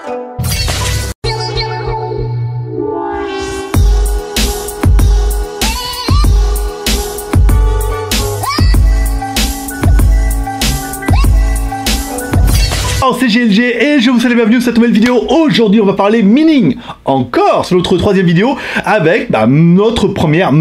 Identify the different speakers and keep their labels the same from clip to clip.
Speaker 1: C'est GLG et je vous souhaite la bienvenue sur cette nouvelle vidéo. Aujourd'hui on va parler mining, encore sur notre troisième vidéo avec notre première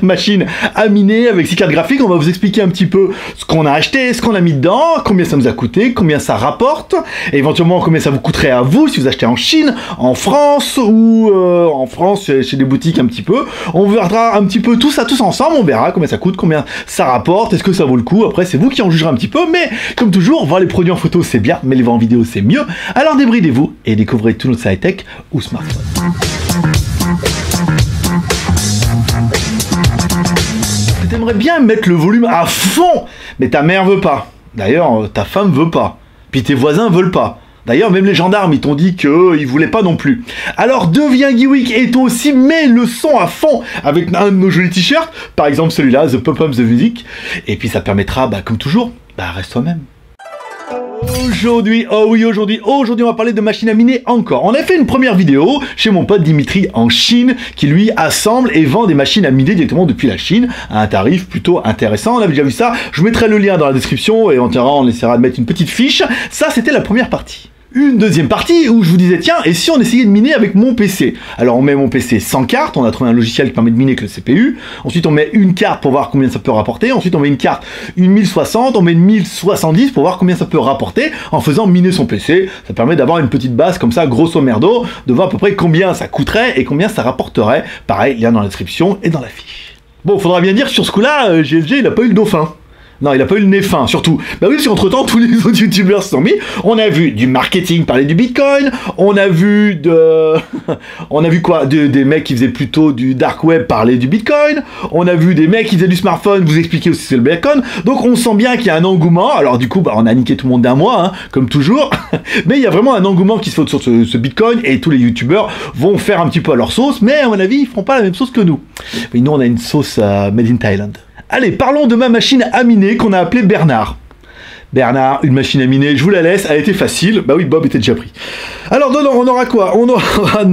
Speaker 1: machine à miner avec 6 cartes graphiques. On va vous expliquer un petit peu ce qu'on a acheté, ce qu'on a mis dedans, combien ça nous a coûté, combien ça rapporte, et éventuellement combien ça vous coûterait à vous si vous achetez en Chine, en France ou en France chez des boutiques un petit peu. On verra un petit peu tout ça tous ensemble, on verra combien ça coûte, combien ça rapporte, est-ce que ça vaut le coup. Après c'est vous qui en jugerez un petit peu, mais comme toujours, voir les produits en photo c'est bien, mais les voir en vidéo c'est mieux. Alors débridez-vous et découvrez tout notre high-tech ou smartphone. T'aimerais bien mettre le volume à fond, mais ta mère veut pas. D'ailleurs, ta femme veut pas. Puis tes voisins veulent pas. D'ailleurs, même les gendarmes, ils t'ont dit qu'ils voulaient pas non plus. Alors, deviens Geeweek et toi aussi, mets le son à fond avec un de nos jolis t-shirts. Par exemple, celui-là, The Pump Up the Music. Et puis, ça permettra, comme toujours, reste toi-même. Aujourd'hui, aujourd'hui, on va parler de machines à miner encore. On a fait une première vidéo chez mon pote Dimitri en Chine, qui lui assemble et vend des machines à miner directement depuis la Chine, à un tarif plutôt intéressant. On a déjà vu ça, je vous mettrai le lien dans la description et on essaiera de mettre une petite fiche. Ça, c'était la première partie. Une deuxième partie où je vous disais, tiens, et si on essayait de miner avec mon PC? Alors on met mon PC sans carte, on a trouvé un logiciel qui permet de miner avec le CPU. Ensuite on met une carte pour voir combien ça peut rapporter. Ensuite on met une carte, une 1060, on met une 1070 pour voir combien ça peut rapporter en faisant miner son PC. Ça permet d'avoir une petite base comme ça, grosso merdo, de voir à peu près combien ça coûterait et combien ça rapporterait. Pareil, lien dans la description et dans la fiche. Bon, faudra bien dire, sur ce coup-là, GLG, il a pas eu le dauphin. Non, il a pas eu le nez fin, surtout. Bah oui, parce qu'entre temps, tous les autres youtubeurs se sont mis. On a vu du marketing parler du bitcoin. On a vu quoi? Des mecs qui faisaient plutôt du dark web parler du bitcoin. On a vu des mecs qui faisaient du smartphone vous expliquer aussi c'est le bitcoin. Donc on sent bien qu'il y a un engouement. Alors du coup, on a niqué tout le monde d'un mois, comme toujours. Mais il y a vraiment un engouement qui se fait sur ce bitcoin et tous les youtubeurs vont faire un petit peu à leur sauce. Mais à mon avis, ils feront pas la même sauce que nous. Mais nous, on a une sauce made in Thailand. Allez, parlons de ma machine à miner qu'on a appelée Bernard. Bernard, une machine à miner, je vous la laisse, elle était facile. Bah oui, Bob était déjà pris. Alors, dedans, on aura quoi? On aura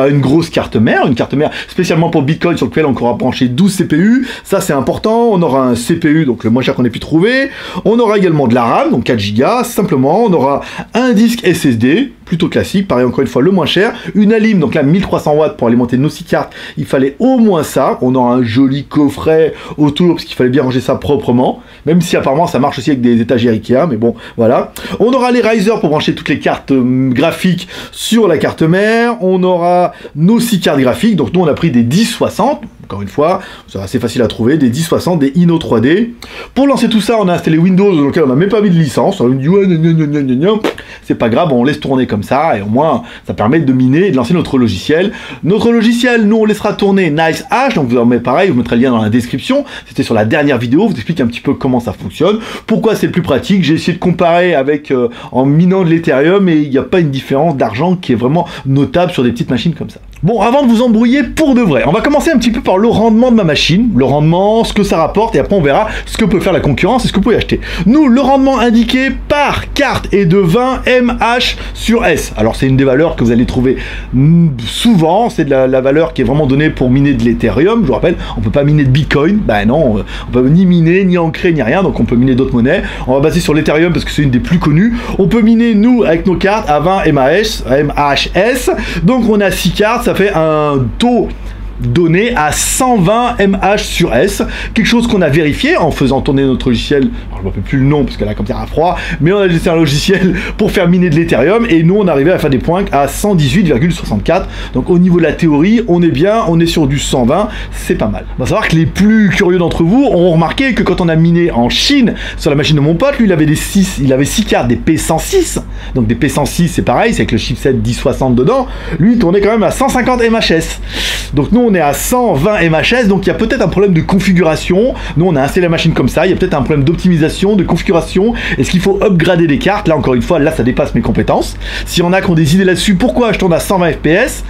Speaker 1: une grosse carte mère, une carte mère spécialement pour Bitcoin sur lequel on pourra brancher 12 CPU. Ça, c'est important. On aura un CPU, donc le moins cher qu'on ait pu trouver. On aura également de la RAM, donc 4 Go, simplement. On aura un disque SSD, plutôt classique, pareil encore une fois le moins cher. Une alim, donc là 1300 watts pour alimenter nos 6 cartes. Il fallait au moins ça. On aura un joli coffret autour, parce qu'il fallait bien ranger ça proprement. Même si apparemment ça marche aussi avec des étagères Ikea, mais bon, voilà. On aura les risers pour brancher toutes les cartes graphiques sur la carte mère. On aura nos 6 cartes graphiques, donc nous on a pris des 1060, encore une fois, c'est assez facile à trouver, des 1060, des Inno 3D. Pour lancer tout ça, on a installé Windows, dans lequel on n'a même pas mis de licence. On dit ouais, c'est pas grave, on laisse tourner comme ça, et au moins ça permet de miner et de lancer notre logiciel. Notre logiciel, nous on laissera tourner NiceHash, donc vous en mettez pareil, je vous mettrai le lien dans la description. C'était sur la dernière vidéo, je vous explique un petit peu comment ça fonctionne, pourquoi c'est le plus pratique. J'ai essayé de comparer avec en minant de l'Ethereum et il n'y a pas une différence d'argent qui est vraiment notable sur des petites machines comme ça. Bon, avant de vous embrouiller pour de vrai, on va commencer un petit peu par le rendement de ma machine, le rendement, ce que ça rapporte, et après on verra ce que peut faire la concurrence et ce que vous pouvez acheter. Nous, le rendement indiqué par carte est de 20 mH sur S. Alors c'est une des valeurs que vous allez trouver souvent, c'est de la valeur qui est vraiment donnée pour miner de l'Ethereum. Je vous rappelle, on peut pas miner de Bitcoin, ben non, on peut ni miner, ni ancrer, ni rien, donc on peut miner d'autres monnaies. On va baser sur l'Ethereum parce que c'est une des plus connues. On peut miner, nous, avec nos cartes, à 20 MHS, donc on a 6 cartes, ça fait un taux donné à 120 mH sur S, quelque chose qu'on a vérifié en faisant tourner notre logiciel. Alors, je ne me rappelle plus le nom parce qu'elle a comme ça à froid, mais on a laissé un logiciel pour faire miner de l'Ethereum et nous on arrivait à faire des points à 118,64. Donc au niveau de la théorie, on est bien, on est sur du 120, c'est pas mal. On va savoir que les plus curieux d'entre vous ont remarqué que quand on a miné en Chine sur la machine de mon pote, lui il avait 6 cartes des P106. Donc des P106 c'est pareil, c'est avec le chipset 1060 dedans. Lui il tournait quand même à 150 MHS. Donc nous on est à 120 MHz, donc il y a peut-être un problème de configuration. Nous, on a installé la machine comme ça, il y a peut-être un problème d'optimisation, de configuration. Est-ce qu'il faut upgrader des cartes? Là, encore une fois, là, ça dépasse mes compétences. S'il y en a qui ont des idées là-dessus, pourquoi je tourne à 120 FPS,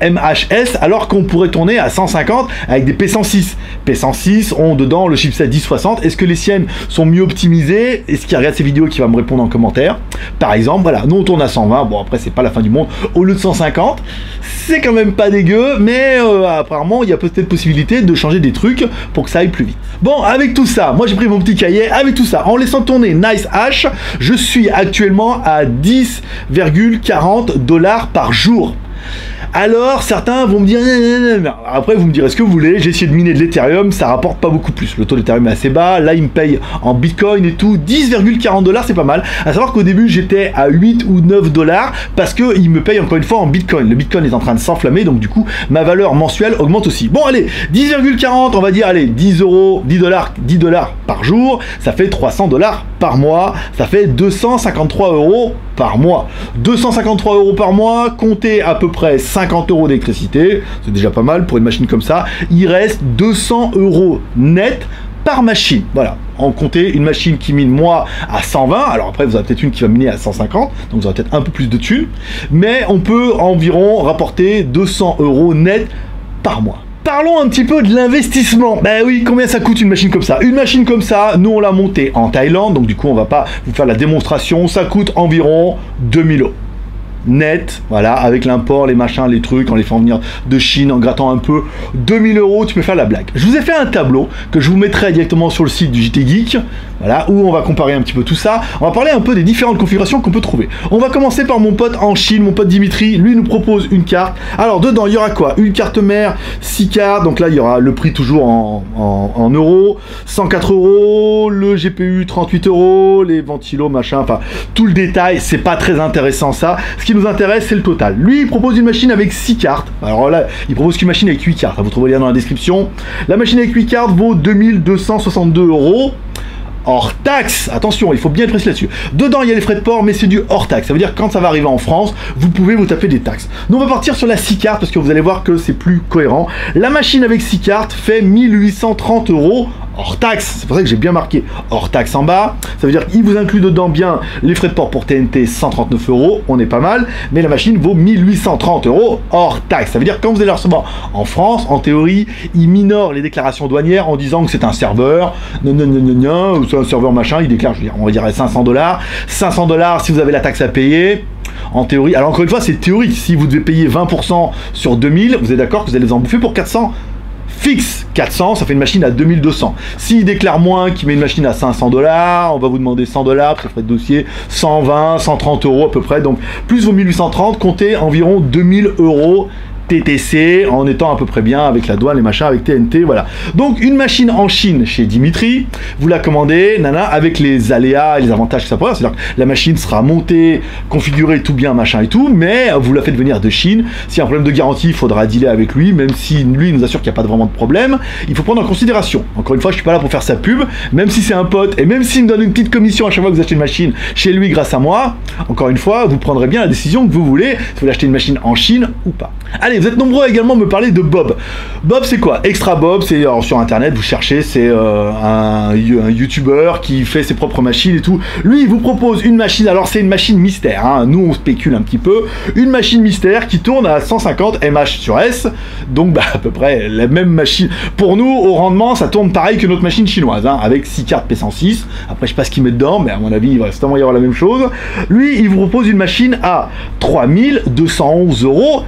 Speaker 1: MHz, alors qu'on pourrait tourner à 150 avec des P106? P106 ont dedans le chipset 1060. Est-ce que les siennes sont mieux optimisées? Est-ce qu'il regarde ces vidéos qui va me répondre en commentaire? Par exemple, voilà, nous on tourne à 120. Bon, après, c'est pas la fin du monde. Au lieu de 150, c'est quand même pas dégueu, mais apparemment, il y a peut-être possibilité de changer des trucs pour que ça aille plus vite. Bon, avec tout ça, moi j'ai pris mon petit cahier, avec tout ça, en laissant tourner NiceHash, je suis actuellement à 10,40 $ par jour. Alors, certains vont me dire, après vous me direz ce que vous voulez, j'ai essayé de miner de l'Ethereum, ça rapporte pas beaucoup plus. Le taux d'Ethereum est assez bas, là il me paye en Bitcoin et tout, 10,40 $, c'est pas mal. À savoir qu'au début j'étais à 8 ou 9 $ parce qu'il me paye encore une fois en Bitcoin. Le Bitcoin est en train de s'enflammer, donc du coup ma valeur mensuelle augmente aussi. Bon allez, 10,40, on va dire, allez, 10 €, 10 $ par jour, ça fait 300 $ par mois, ça fait 253 € par mois. 253 € par mois, comptez à peu près 50 € d'électricité, c'est déjà pas mal pour une machine comme ça. Il reste 200 € net par machine. Voilà, en compter une machine qui mine moi à 120, alors après vous avez peut-être une qui va miner à 150, donc vous aurez peut-être un peu plus de thunes, mais on peut environ rapporter 200 € net par mois. Parlons un petit peu de l'investissement. Ben oui, combien ça coûte une machine comme ça? Une machine comme ça, nous on l'a montée en Thaïlande, donc du coup on va pas vous faire la démonstration, ça coûte environ 2000 €. Net, voilà, avec l'import, les machins, les trucs, en les faisant venir de Chine, en grattant un peu, 2000 €, tu peux faire la blague. Je vous ai fait un tableau que je vous mettrai directement sur le site du JT Geek, voilà, où on va comparer un petit peu tout ça. On va parler un peu des différentes configurations qu'on peut trouver. On va commencer par mon pote en Chine, mon pote Dimitri, lui nous propose une carte. Alors dedans, il y aura quoi? Une carte mère, 6 cartes, donc là il y aura le prix toujours en euros, 104 €, le GPU 38 €, les ventilos, machin, enfin, tout le détail, c'est pas très intéressant ça. Ce qui nous intéresse, c'est le total. Lui, il propose une machine avec 6 cartes. Alors là, il propose qu'une machine avec 8 cartes. Vous trouvez le lien dans la description. La machine avec 8 cartes vaut 2262 € hors taxe. Attention, il faut bien être précis là-dessus. Dedans, il y a les frais de port, mais c'est du hors taxe. Ça veut dire que quand ça va arriver en France, vous pouvez vous taper des taxes. Nous, on va partir sur la 6 cartes parce que vous allez voir que c'est plus cohérent. La machine avec 6 cartes fait 1830 € hors taxe. C'est pour ça que j'ai bien marqué hors taxe en bas. Ça veut dire qu'il vous inclut dedans bien les frais de port pour TNT, 139 €. On est pas mal. Mais la machine vaut 1830 € hors taxe. Ça veut dire que quand vous allez la recevoir en France, en théorie, il minore les déclarations douanières en disant que c'est un serveur, ou c'est un serveur machin, il déclare, je veux dire, on va dire 500 $. 500 $ si vous avez la taxe à payer. En théorie, alors encore une fois, c'est théorique. Si vous devez payer 20% sur 2000, vous êtes d'accord que vous allez les en bouffer pour 400 fixe. 400, ça fait une machine à 2200. S'il déclare moins, qu'il met une machine à 500 $, on va vous demander 100 $, ça ferait de dossier 120, 130 € à peu près. Donc plus vos 1830, comptez environ 2000 € TTC, en étant à peu près bien avec la douane, les machins, avec TNT, voilà. Donc une machine en Chine chez Dimitri, vous la commandez, nana, avec les aléas et les avantages que ça pourrait, c'est-à-dire que la machine sera montée, configurée tout bien, machin et tout, mais vous la faites venir de Chine. S'il y a un problème de garantie, il faudra dealer avec lui, même si lui nous assure qu'il n'y a pas vraiment de problème, il faut prendre en considération. Encore une fois, je suis pas là pour faire sa pub, même si c'est un pote, et même s'il me donne une petite commission à chaque fois que vous achetez une machine chez lui grâce à moi, encore une fois, vous prendrez bien la décision que vous voulez, si vous voulez acheter une machine en Chine ou pas. Allez, vous êtes nombreux à également me parler de Bob. Bob, c'est quoi? Extra Bob, c'est sur internet, vous cherchez, c'est un youtubeur qui fait ses propres machines et tout. Lui, il vous propose une machine, alors c'est une machine mystère, hein. Nous on spécule un petit peu, une machine mystère qui tourne à 150 mH/s, donc bah, à peu près la même machine. Pour nous, au rendement, ça tourne pareil que notre machine chinoise, hein, avec 6 cartes P106. Après, je sais pas ce qu'il met dedans, mais à mon avis, il va certainement y avoir la même chose. Lui, il vous propose une machine à 3211 €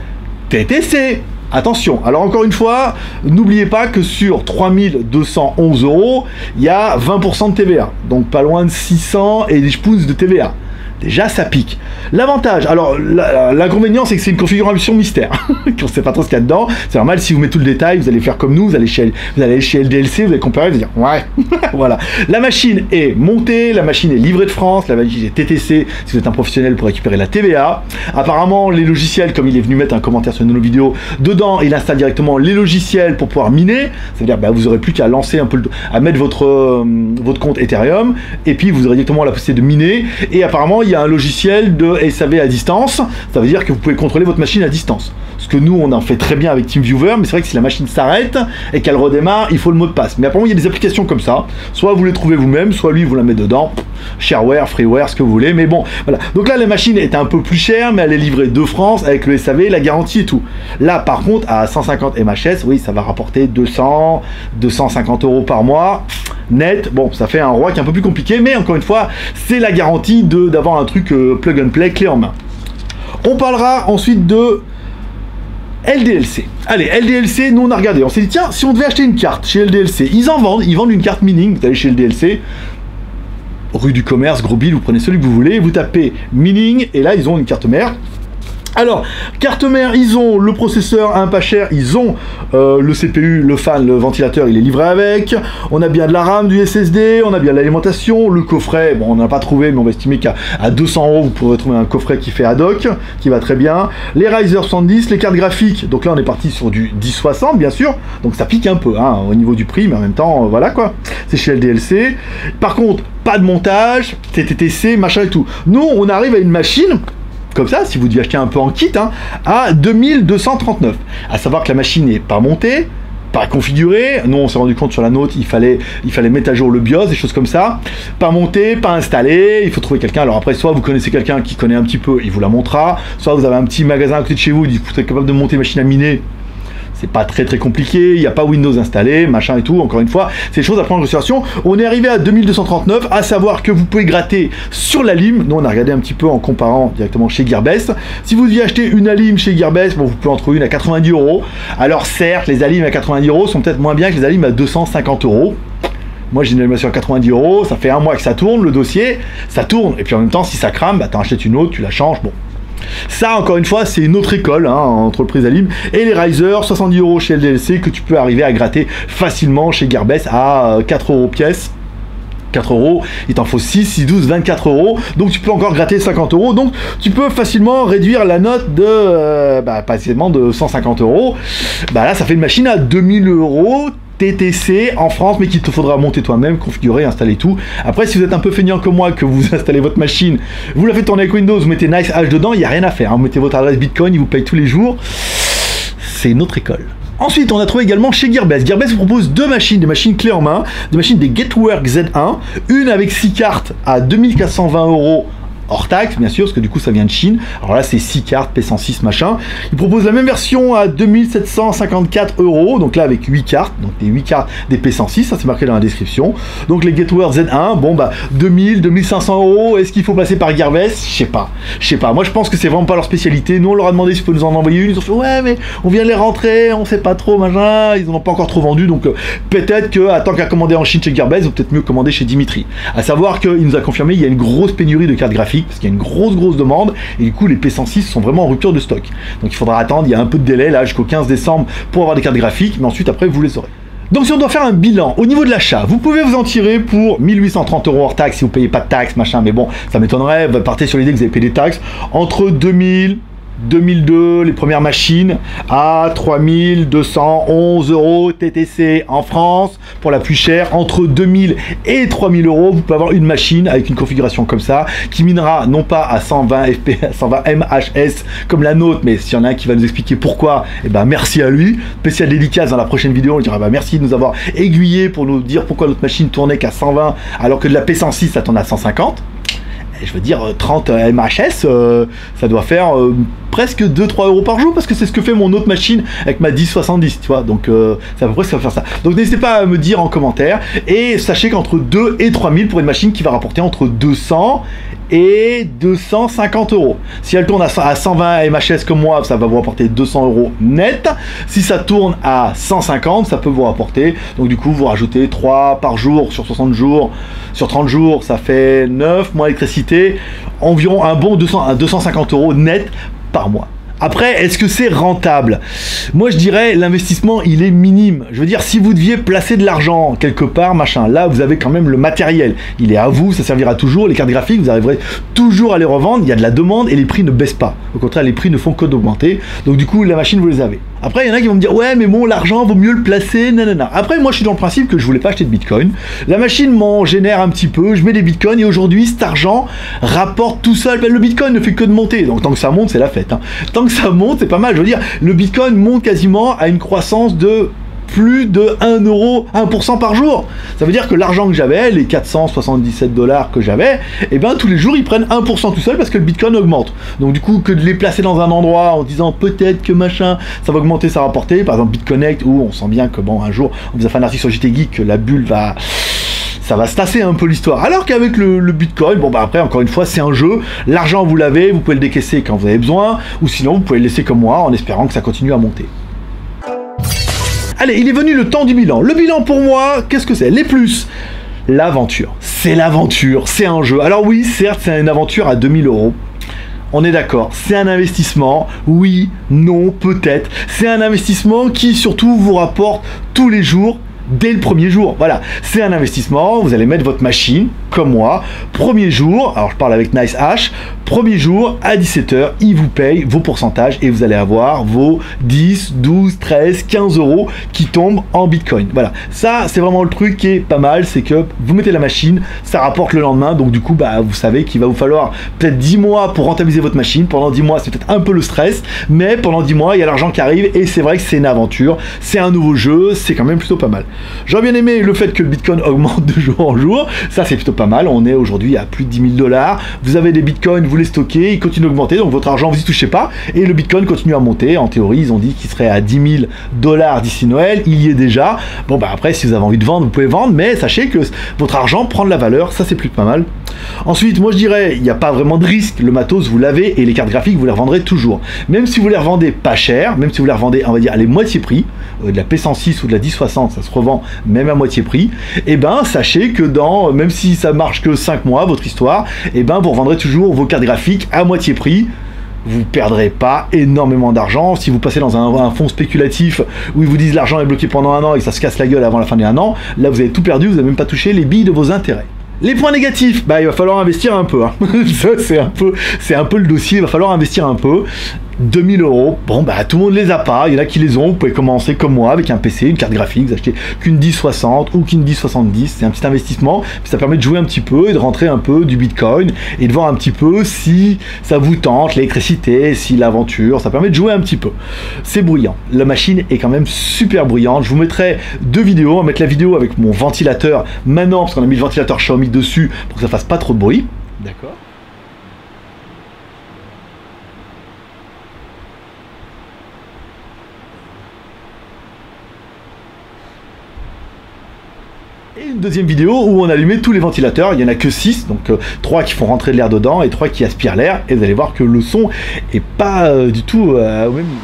Speaker 1: TTC. Attention, alors encore une fois, n'oubliez pas que sur 3211 €, il y a 20% de TVA, donc pas loin de 600 et des pouces de TVA. Déjà, ça pique. L'avantage, alors l'inconvénient, c'est que c'est une configuration mystère. On ne sait pas trop ce qu'il y a dedans. C'est normal, si vous mettez tout le détail, vous allez faire comme nous, vous allez chez LDLC, vous allez comparer, vous allez dire, ouais, voilà. La machine est montée, la machine est livrée de France, la machine est TTC, si vous êtes un professionnel pour récupérer la TVA. Apparemment, les logiciels, comme il est venu mettre un commentaire sur une de nos vidéos, dedans, il installe directement les logiciels pour pouvoir miner. C'est-à-dire, bah, vous aurez plus qu'à lancer un peu, à mettre votre compte Ethereum, et puis vous aurez directement la possibilité de miner. Et apparemment, il y a un logiciel de SAV à distance, ça veut dire que vous pouvez contrôler votre machine à distance. Ce que nous, on en fait très bien avec TeamViewer, mais c'est vrai que si la machine s'arrête et qu'elle redémarre, il faut le mot de passe. Mais apparemment, il y a des applications comme ça, soit vous les trouvez vous-même, soit lui, vous la mettez dedans, shareware, freeware, ce que vous voulez, mais bon, voilà. Donc là, la machine est un peu plus chère, mais elle est livrée de France avec le SAV, la garantie et tout. Là, par contre, à 150 MHS, oui, ça va rapporter 200, 250 € par mois. Net, bon, ça fait un roi qui est un peu plus compliqué, mais encore une fois, c'est la garantie d'avoir un truc plug and play, clé en main. On parlera ensuite de LDLC. Allez, LDLC, nous on a regardé, on s'est dit, tiens, si on devait acheter une carte chez LDLC, ils vendent une carte Mining, vous allez chez LDLC, rue du Commerce, Gros Bill, vous prenez celui que vous voulez, vous tapez Mining, et là, ils ont une carte mère. Alors, carte mère, ils ont le processeur un pas cher, ils ont le CPU, le fan, le ventilateur, il est livré avec, on a bien de la RAM, du SSD, on a bien de l'alimentation, le coffret, bon on n'a pas trouvé, mais on va estimer qu'à 200 € vous pourrez trouver un coffret qui fait ad hoc, qui va très bien, les Ryzen 70, les cartes graphiques, donc là on est parti sur du 1060 bien sûr, donc ça pique un peu hein, au niveau du prix, mais en même temps, voilà quoi, c'est chez LDLC. Par contre, pas de montage, TTTC, machin et tout. Nous, on arrive à une machine comme ça, si vous deviez acheter un peu en kit, hein, à 2239. À savoir que la machine n'est pas montée, pas configurée. Nous, on s'est rendu compte sur la nôtre, il fallait mettre à jour le BIOS, des choses comme ça. Pas montée, pas installée. Il faut trouver quelqu'un. Alors après, soit vous connaissez quelqu'un qui connaît un petit peu, il vous la montrera. Soit vous avez un petit magasin à côté de chez vous, vous êtes capable de monter une machine à miner. C'est pas très compliqué, il n'y a pas Windows installé, machin et tout, encore une fois, c'est des choses à prendre en considération. On est arrivé à 2239, à savoir que vous pouvez gratter sur la lime. Nous on a regardé un petit peu en comparant directement chez Gearbest. Si vous deviez acheter une Alim chez Gearbest, bon, vous pouvez en trouver une à 90 €. Alors certes, les Alim à 90 € sont peut-être moins bien que les Alim à 250 €. Moi j'ai une animation à 90 €, ça fait un mois que ça tourne, le dossier, ça tourne, et puis en même temps si ça crame, bah t'en achètes une autre, tu la changes, bon. Ça, encore une fois, c'est une autre école, hein, entreprise Alim. Et les Ryzen, 70 € chez LDLC, que tu peux arriver à gratter facilement chez Gearbest à 4 € pièce. 4 €, il t'en faut 6, 6, 12, 24 €. Donc tu peux encore gratter 50 €. Donc tu peux facilement réduire la note de, facilement de 150 €. Bah là, ça fait une machine à 2000 €. TTC en France, mais qu'il te faudra monter toi-même, configurer, installer tout. Après, si vous êtes un peu feignant comme moi, que vous installez votre machine, vous la faites tourner avec Windows, vous mettez Nice H dedans, il n'y a rien à faire. Hein. Vous mettez votre adresse Bitcoin, il vous paye tous les jours. C'est une autre école. Ensuite, on a trouvé également chez Gearbest. Gearbest vous propose deux machines, des machines clés en main, des machines des Getwork Z1, une avec 6 cartes à 2420 € hors taxe, bien sûr, parce que du coup ça vient de Chine. Alors là c'est 6 cartes, P106 machin. Il propose la même version à 2754 €, donc là avec 8 cartes, donc des 8 cartes des P106, ça c'est marqué dans la description. Donc les Getwork Z1, bon bah 2000, 2500 €, est-ce qu'il faut passer par Gearbest? Je sais pas, moi je pense que c'est vraiment pas leur spécialité. Nous on leur a demandé s'ils peuvent nous en envoyer une, ils ont fait ouais mais on vient de les rentrer, on sait pas trop machin, ils en ont pas encore trop vendu, donc peut-être que à tant qu'à commander en Chine chez Gearbest, ou peut-être mieux commander chez Dimitri. À savoir qu'il nous a confirmé il y a une grosse pénurie de cartes graphiques, parce qu'il y a une grosse demande, et du coup les P106 sont vraiment en rupture de stock. Donc il faudra attendre, il y a un peu de délai là jusqu'au 15 décembre pour avoir des cartes graphiques, mais ensuite après vous les aurez. Donc si on doit faire un bilan au niveau de l'achat, vous pouvez vous en tirer pour 1830 € hors taxe si vous payez pas de taxes, machin, mais bon, ça m'étonnerait, partez sur l'idée que vous avez payé des taxes, entre 2000, 2002, les premières machines à 3211 € TTC en France pour la plus chère. Entre 2000 et 3000 €, vous pouvez avoir une machine avec une configuration comme ça qui minera non pas à 120 FPS, 120 MHS comme la nôtre, mais s'il y en a un qui va nous expliquer pourquoi, et ben merci à lui. Spécial dédicace dans la prochaine vidéo, on dira bah merci de nous avoir aiguillé pour nous dire pourquoi notre machine tournait qu'à 120 alors que de la P106 ça tourne à 150. Je veux dire, 30 MHS, ça doit faire presque 2-3 € par jour, parce que c'est ce que fait mon autre machine avec ma 1070, tu vois, donc c'est à peu près ce que ça va faire ça. Donc n'hésitez pas à me dire en commentaire, et sachez qu'entre 2 et 3000 pour une machine qui va rapporter entre 200 et 250 €. Si elle tourne à 120 MHS comme moi, ça va vous rapporter 200 € net. Si ça tourne à 150, ça peut vous rapporter, donc du coup vous rajoutez 3 par jour sur 60 jours, sur 30 jours, ça fait 9 moins électricité, environ un bon 250 € net par mois. Après, est-ce que c'est rentable? Moi, je dirais, l'investissement, il est minime. Je veux dire, si vous deviez placer de l'argent quelque part, machin, là, vous avez quand même le matériel. Il est à vous, ça servira toujours. Les cartes graphiques, vous arriverez toujours à les revendre. Il y a de la demande et les prix ne baissent pas. Au contraire, les prix ne font que d'augmenter. Donc, du coup, la machine, vous les avez. Après, il y en a qui vont me dire, ouais, mais bon, l'argent, vaut mieux le placer, nanana. Après, moi, je suis dans le principe que je voulais pas acheter de bitcoin. La machine m'en génère un petit peu, je mets des bitcoins, et aujourd'hui, cet argent rapporte tout seul. Ben, le bitcoin ne fait que de monter, donc tant que ça monte, c'est la fête. Hein. Tant que ça monte, c'est pas mal. Je veux dire, le bitcoin monte quasiment à une croissance de plus de 1 euro, 1% par jour. Ça veut dire que l'argent que j'avais, les 477 $ que j'avais, et ben tous les jours ils prennent 1% tout seul parce que le bitcoin augmente. Donc du coup, que de les placer dans un endroit en disant peut-être que machin, ça va augmenter, ça va rapporter, par exemple BitConnect, où on sent bien que bon, un jour, on vous a fait un article sur JT Geek, que la bulle va... ça va se tasser un peu l'histoire. Alors qu'avec le bitcoin, bon bah après encore une fois c'est un jeu, l'argent vous l'avez, vous pouvez le décaisser quand vous avez besoin, ou sinon vous pouvez le laisser comme moi en espérant que ça continue à monter. Allez, il est venu le temps du bilan. Le bilan pour moi, qu'est-ce que c'est? Les plus, l'aventure. C'est l'aventure, c'est un jeu. Alors oui, certes, c'est une aventure à 2000 €. On est d'accord, c'est un investissement, oui, non, peut-être. C'est un investissement qui surtout vous rapporte tous les jours, dès le premier jour. Voilà, c'est un investissement, vous allez mettre votre machine, comme moi, premier jour, alors je parle avec NiceHash, premier jour à 17 h, il vous paye vos pourcentages et vous allez avoir vos 10, 12, 13, 15 € qui tombent en bitcoin. Voilà, ça c'est vraiment le truc qui est pas mal, c'est que vous mettez la machine, ça rapporte le lendemain, donc du coup bah vous savez qu'il va vous falloir peut-être 10 mois pour rentabiliser votre machine. Pendant 10 mois c'est peut-être un peu le stress, mais pendant 10 mois il y a l'argent qui arrive et c'est vrai que c'est une aventure, c'est un nouveau jeu, c'est quand même plutôt pas mal. J'aurais bien aimé le fait que le bitcoin augmente de jour en jour, ça c'est plutôt pas mal, on est aujourd'hui à plus de 10 000 $, vous avez des bitcoins, vous les stockez, ils continuent d'augmenter, donc votre argent vous y touchez pas, et le bitcoin continue à monter. En théorie ils ont dit qu'il serait à 10 000 $ d'ici Noël, il y est déjà. Bon bah après si vous avez envie de vendre, vous pouvez vendre, mais sachez que votre argent prend de la valeur, ça c'est plus pas mal. Ensuite moi je dirais, il n'y a pas vraiment de risque, le matos vous l'avez et les cartes graphiques vous les revendrez toujours. Même si vous les revendez pas cher, même si vous les revendez on va dire à les moitié prix, de la P106 ou de la 1060 ça se revend même à moitié prix, et ben sachez que dans, même si ça marche que 5 mois votre histoire, et ben vous revendrez toujours vos cartes graphiques à moitié prix. Vous perdrez pas énormément d'argent. Si vous passez dans un fonds spéculatif où ils vous disent l'argent est bloqué pendant 1 an et que ça se casse la gueule avant la fin des 1 an, là vous avez tout perdu, vous n'avez même pas touché les billes de vos intérêts. Les points négatifs, bah il va falloir investir un peu. Hein. Ça c'est un peu le dossier, il va falloir investir un peu. 2000 €, bon bah tout le monde les a pas, il y en a qui les ont, vous pouvez commencer comme moi avec un PC, une carte graphique, vous achetez qu'une 1060 ou qu'une 1070, c'est un petit investissement, ça permet de jouer un petit peu et de rentrer un peu du bitcoin et de voir un petit peu si ça vous tente, l'électricité, si l'aventure, ça permet de jouer un petit peu. C'est bruyant, la machine est quand même super bruyante, je vous mettrai 2 vidéos, on va mettre la vidéo avec mon ventilateur maintenant, parce qu'on a mis le ventilateur Xiaomi dessus pour que ça fasse pas trop de bruit. D'accord. Et une deuxième vidéo où on allumait tous les ventilateurs, il n'y en a que 6, donc 3 qui font rentrer de l'air dedans et 3 qui aspirent l'air, et vous allez voir que le son est pas du tout au même niveau.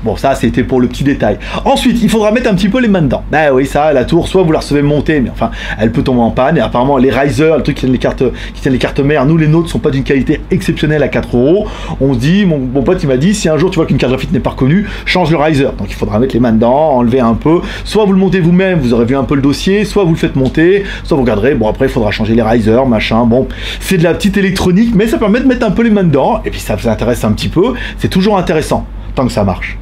Speaker 1: Bon, ça, c'était pour le petit détail. Ensuite, il faudra mettre un petit peu les mains dedans. Ah oui, ça, la tour, soit vous la recevez monter, mais enfin, elle peut tomber en panne. Et apparemment, les risers, le truc qui tiennent les cartes mères, nous, les nôtres, sont pas d'une qualité exceptionnelle à 4 €. On se dit, mon pote, il m'a dit, si un jour tu vois qu'une carte graphique n'est pas reconnue, change le riser. Donc, il faudra mettre les mains dedans, enlever un peu. Soit vous le montez vous-même, vous aurez vu un peu le dossier, soit vous le faites monter, soit vous regarderez. Bon, après, il faudra changer les risers, machin. Bon, c'est de la petite électronique, mais ça permet de mettre un peu les mains dedans. Et puis, ça vous intéresse un petit peu. C'est toujours intéressant, tant que ça marche.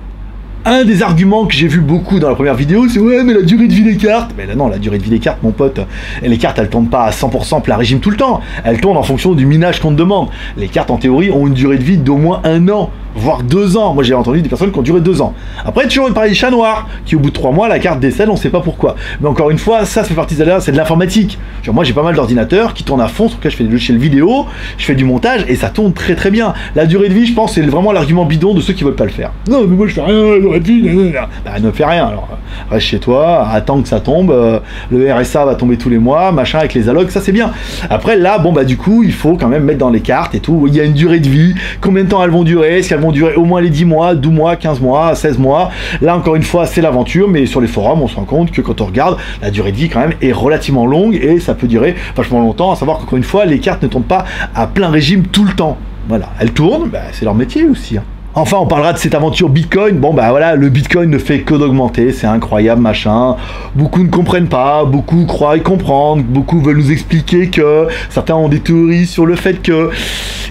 Speaker 1: Un des arguments que j'ai vu beaucoup dans la première vidéo, c'est ouais mais la durée de vie des cartes. Mais là non, la durée de vie des cartes, mon pote, les cartes elles tournent pas à 100% plein régime tout le temps. Elles tournent en fonction du minage qu'on te demande. Les cartes en théorie ont une durée de vie d'au moins 1 an, voire 2 ans. Moi j'ai entendu des personnes qui ont duré 2 ans. Après toujours une pareille chat noir, qui au bout de 3 mois la carte décède, on sait pas pourquoi. Mais encore une fois, ça fait partie de c'est de l'informatique. Moi j'ai pas mal d'ordinateurs qui tournent à fond, sur lequel je fais des logiciels vidéo, je fais du montage et ça tourne très très bien. La durée de vie, je pense, c'est vraiment l'argument bidon de ceux qui veulent pas le faire. Non mais moi je fais rien, durée de vie, bah ne fais rien alors. Reste chez toi, attends que ça tombe, le RSA va tomber tous les mois, machin avec les allocs, ça c'est bien. Après là, bon bah du coup, il faut quand même mettre dans les cartes et tout, il y a une durée de vie, combien de temps elles vont durer, est-ce qu'elles vont durer au moins les 10 mois, 12 mois, 15 mois, 16 mois. Là encore une fois, c'est l'aventure, mais sur les forums, on se rend compte que quand on regarde, la durée de vie quand même est relativement longue et ça peut durer vachement longtemps, à savoir qu'encore une fois, les cartes ne tournent pas à plein régime tout le temps. Voilà, elles tournent, bah, c'est leur métier aussi. Hein. Enfin, on parlera de cette aventure Bitcoin. Bon, bah voilà, le Bitcoin ne fait que d'augmenter, c'est incroyable, machin. Beaucoup ne comprennent pas, beaucoup croient y comprendre, beaucoup veulent nous expliquer que certains ont des théories sur le fait que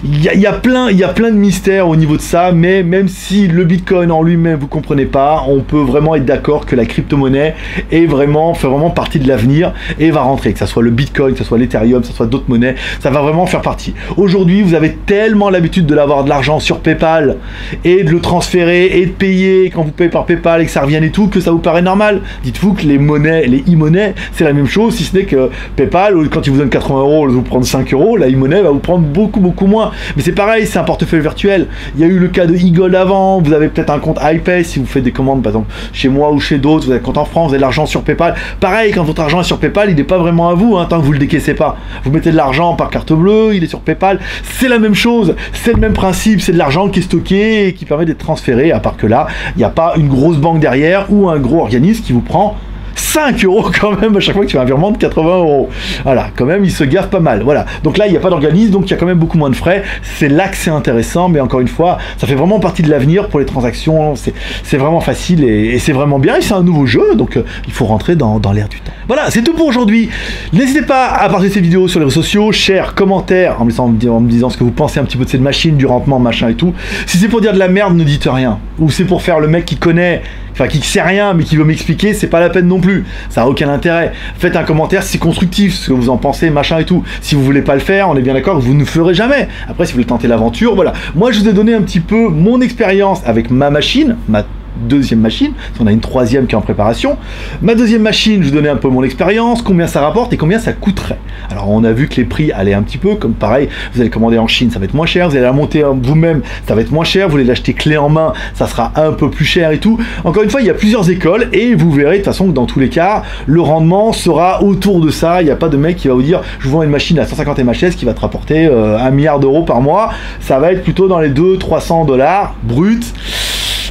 Speaker 1: il y a plein de mystères au niveau de ça, mais même si le Bitcoin en lui-même vous comprenez pas, on peut vraiment être d'accord que la crypto-monnaie fait vraiment partie de l'avenir et va rentrer, que ça soit le Bitcoin, que ce soit l'Ethereum, que ce soit d'autres monnaies, ça va vraiment faire partie. Aujourd'hui, vous avez tellement l'habitude de l'avoir de l'argent sur PayPal et de le transférer et de payer quand vous payez par PayPal et que ça revienne et tout, que ça vous paraît normal. Dites-vous que les monnaies, les e-monnaies, c'est la même chose, si ce n'est que PayPal, quand il vous donne 80 €, au lieu de vous prendre 5 €, la e-monnaie va vous prendre beaucoup moins. Mais c'est pareil, c'est un portefeuille virtuel. Il y a eu le cas de eGold avant, vous avez peut-être un compte iPay si vous faites des commandes, par exemple, chez moi ou chez d'autres, vous avez un compte en France, vous avez de l'argent sur PayPal. Pareil, quand votre argent est sur PayPal, il n'est pas vraiment à vous, tant que vous le décaissez pas. Vous mettez de l'argent par carte bleue, il est sur PayPal, c'est la même chose, c'est le même principe, c'est de l'argent qui est stocké et qui permet d'être transféré, à part que là, il n'y a pas une grosse banque derrière ou un gros organisme qui vous prend 5 € quand même à chaque fois que tu fais un virement de 80 €. Voilà, quand même, il se gaffe pas mal. Voilà, donc là, il n'y a pas d'organisme, donc il y a quand même beaucoup moins de frais. C'est là que c'est intéressant, mais encore une fois, ça fait vraiment partie de l'avenir pour les transactions. C'est vraiment facile et c'est vraiment bien. Et c'est un nouveau jeu, donc il faut rentrer dans l'air du temps. Voilà, c'est tout pour aujourd'hui. N'hésitez pas à partager ces vidéos sur les réseaux sociaux, share, commentaire, en me disant ce que vous pensez un petit peu de cette machine, du rendement, machin et tout. Si c'est pour dire de la merde, ne dites rien. Ou c'est pour faire le mec qui connaît, enfin qui sait rien mais qui veut m'expliquer, c'est pas la peine non plus, ça a aucun intérêt. Faites un commentaire si c'est constructif, ce que vous en pensez, machin et tout. Si vous voulez pas le faire, on est bien d'accord que vous ne le ferez jamais. Après, si vous voulez tenter l'aventure, voilà. Moi, je vous ai donné un petit peu mon expérience avec ma machine, ma deuxième machine, parce qu'on a une troisième qui est en préparation. Ma deuxième machine, je vous donnais un peu mon expérience, combien ça rapporte et combien ça coûterait. Alors on a vu que les prix allaient un petit peu, comme pareil, vous allez commander en Chine, ça va être moins cher, vous allez la monter vous-même, ça va être moins cher, vous allez l'acheter clé en main, ça sera un peu plus cher et tout. Encore une fois, il y a plusieurs écoles et vous verrez de toute façon que dans tous les cas, le rendement sera autour de ça. Il n'y a pas de mec qui va vous dire, je vous vends une machine à 150 MHz qui va te rapporter 1 milliard d'euros par mois. Ça va être plutôt dans les 200-300 $ bruts.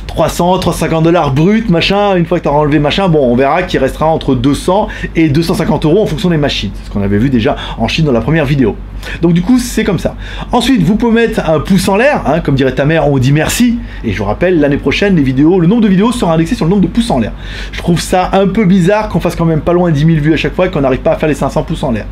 Speaker 1: 350 $ brut, machin, une fois que tu as enlevé machin, bon, on verra qu'il restera entre 200 et 250 € en fonction des machines. C'est ce qu'on avait vu déjà en Chine dans la première vidéo. Donc du coup, c'est comme ça. Ensuite, vous pouvez mettre un pouce en l'air, comme dirait ta mère, on dit merci. Et je vous rappelle, l'année prochaine, le nombre de vidéos sera indexé sur le nombre de pouces en l'air. Je trouve ça un peu bizarre qu'on fasse quand même pas loin de 10 000 vues à chaque fois et qu'on n'arrive pas à faire les 500 pouces en l'air.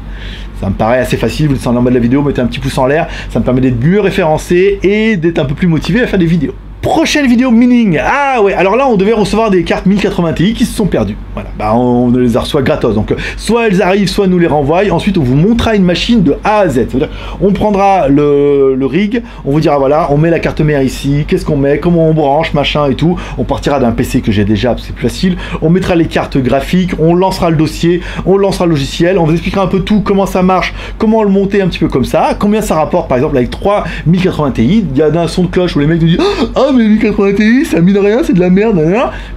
Speaker 1: Ça me paraît assez facile, vous descendez en bas de la vidéo, mettez un petit pouce en l'air, ça me permet d'être mieux référencé et d'être un peu plus motivé à faire des vidéos. Prochaine vidéo mining. Ah ouais, alors là on devait recevoir des cartes 1080 Ti qui se sont perdues. Voilà, bah on les reçoit gratos. Donc soit elles arrivent, soit nous les renvoie. Ensuite on vous montrera une machine de A à Z. C'est-à-dire, on prendra le rig, on vous dira voilà, on met la carte mère ici, qu'est-ce qu'on met, comment on branche, machin et tout. On partira d'un PC que j'ai déjà, parce que c'est plus facile. On mettra les cartes graphiques, on lancera le dossier, on lancera le logiciel, on vous expliquera un peu tout, comment ça marche, comment le monter un petit peu comme ça, combien ça rapporte par exemple avec 3 1080 Ti. Il y a un son de cloche où les mecs nous disent ah mais 1080 Ti ça mine rien, c'est de la merde,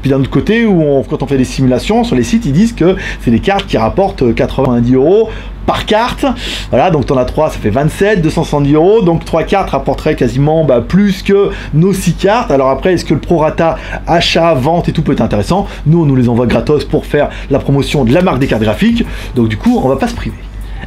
Speaker 1: puis d'un autre côté quand on fait des simulations sur les sites, ils disent que c'est des cartes qui rapportent 90 € par carte. Voilà, donc t'en as 3, ça fait 27, 270 €, donc 3 cartes rapporteraient quasiment plus que nos 6 cartes. Alors après, est-ce que le prorata achat, vente et tout peut être intéressant? Nous, on nous les envoie gratos pour faire la promotion de la marque des cartes graphiques, donc du coup, on va pas se priver.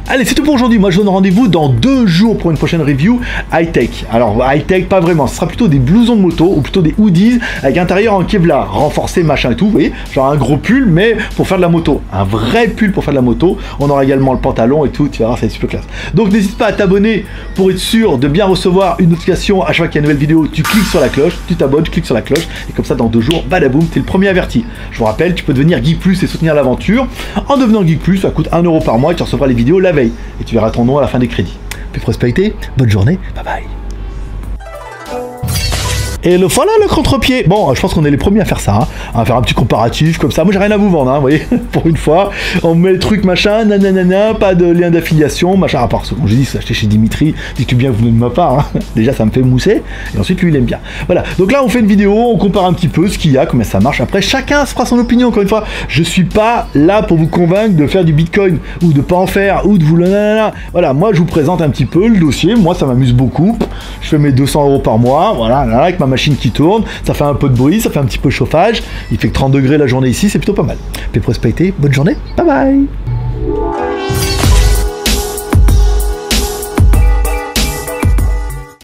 Speaker 1: Allez, c'est tout pour aujourd'hui. Moi, je donne rendez-vous dans 2 jours pour une prochaine review high-tech. Alors, high-tech, pas vraiment. Ce sera plutôt des blousons de moto ou plutôt des hoodies avec intérieur en Kevlar, renforcé, machin et tout. Vous voyez, genre un gros pull, mais pour faire de la moto. Un vrai pull pour faire de la moto. On aura également le pantalon et tout. Tu verras, c'est super classe. Donc, n'hésite pas à t'abonner pour être sûr de bien recevoir une notification à chaque fois qu'il y a une nouvelle vidéo. Tu cliques sur la cloche, tu t'abonnes, tu cliques sur la cloche. Et comme ça, dans 2 jours, badaboum, t'es le premier averti. Je vous rappelle, tu peux devenir Geek Plus et soutenir l'aventure. En devenant Geek Plus, ça coûte 1 € par mois et tu recevras les vidéos la veille. Et tu verras ton nom à la fin des crédits. Puis prospérité, bonne journée, bye bye. Et voilà le contre-pied. Bon, je pense qu'on est les premiers à faire ça, à faire un petit comparatif comme ça. Moi, j'ai rien à vous vendre, vous voyez, pour une fois. On met le truc machin, nanana, pas de lien d'affiliation, machin. À part ce qu'on j'ai dit, c'est acheté chez Dimitri. Dites-tu bien que vous venez de ma part. Déjà, ça me fait mousser. Et ensuite, lui, il aime bien. Voilà. Donc là, on fait une vidéo, on compare un petit peu ce qu'il y a, comment ça marche. Après, chacun se fera son opinion. Encore une fois, je suis pas là pour vous convaincre de faire du Bitcoin ou de pas en faire ou de vous le nanana. Voilà. Moi, je vous présente un petit peu le dossier. Moi, ça m'amuse beaucoup. Je fais mes 200 € par mois. Voilà, là, avec ma machine qui tourne, ça fait un peu de bruit, ça fait un petit peu de chauffage, il fait que 30 degrés la journée ici, c'est plutôt pas mal. Puis prospérité, bonne journée, bye bye.